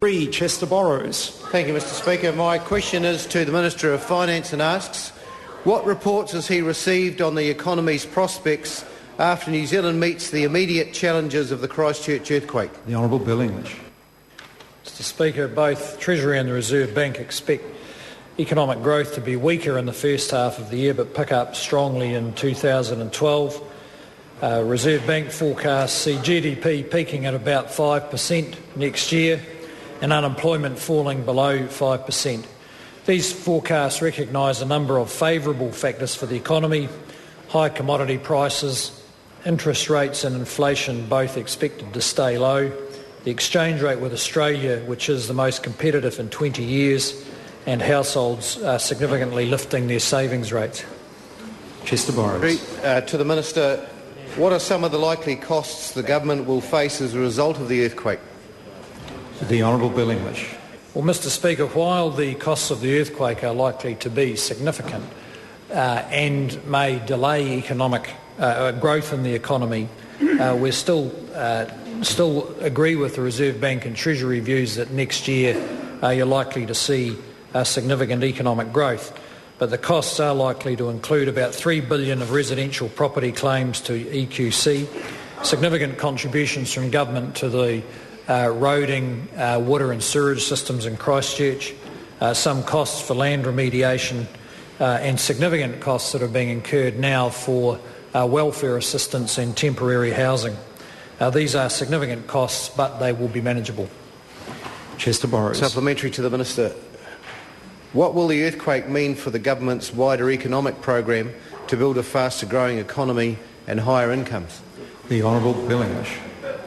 Chester Borrows. Thank you, Mr Speaker. My question is to the Minister of Finance and asks, what reports has he received on the economy's prospects after New Zealand meets the immediate challenges of the Christchurch earthquake? The Honourable Bill English. Mr Speaker, both Treasury and the Reserve Bank expect economic growth to be weaker in the first half of the year but pick up strongly in 2012. Reserve Bank forecasts see GDP peaking at about 5% next year and unemployment falling below 5%. These forecasts recognise a number of favourable factors for the economy: high commodity prices, interest rates and inflation both expected to stay low, the exchange rate with Australia, which is the most competitive in 20 years, and households are significantly lifting their savings rates. Chester Borrows. To the Minister, what are some of the likely costs the government will face as a result of the earthquake? The Honourable Bill English. Well, Mr Speaker, while the costs of the earthquake are likely to be significant and may delay economic growth in the economy, we still agree with the Reserve Bank and Treasury views that next year you're likely to see significant economic growth. But the costs are likely to include about $3 billion of residential property claims to EQC, significant contributions from government to the roading, water and sewerage systems in Christchurch, some costs for land remediation, and significant costs that are being incurred now for welfare assistance and temporary housing. These are significant costs, but they will be manageable. Chester Borrows. Supplementary to the Minister. What will the earthquake mean for the government's wider economic program to build a faster growing economy and higher incomes? The Honourable Bill English.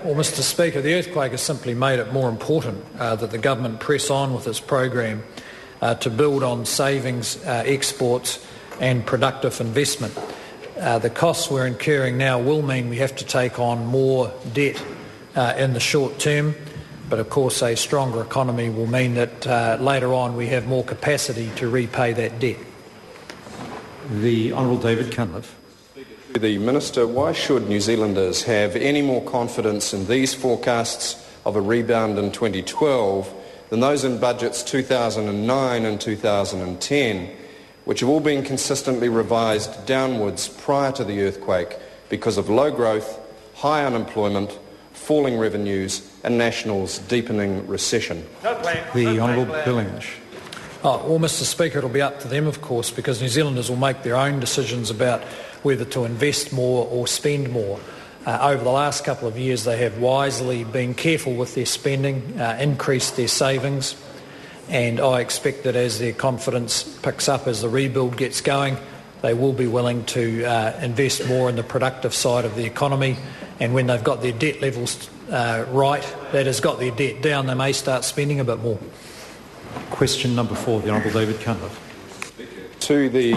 Well, Mr Speaker, the earthquake has simply made it more important that the government press on with its program to build on savings, exports and productive investment. The costs we're incurring now will mean we have to take on more debt in the short term, but of course a stronger economy will mean that later on we have more capacity to repay that debt. The Honourable David Cunliffe. The Minister, why should New Zealanders have any more confidence in these forecasts of a rebound in 2012 than those in budgets 2009 and 2010, which have all been consistently revised downwards prior to the earthquake because of low growth, high unemployment, falling revenues and National's deepening recession? The Honourable Bill English. Well, Mr Speaker, it'll be up to them, of course, because New Zealanders will make their own decisions about whether to invest more or spend more. Over the last couple of years, they have wisely been careful with their spending, increased their savings, and I expect that as their confidence picks up, as the rebuild gets going, they will be willing to invest more in the productive side of the economy, and when they've got their debt levels right, that has got their debt down, they may start spending a bit more. Question number 4, the Honourable David Cunliffe. To the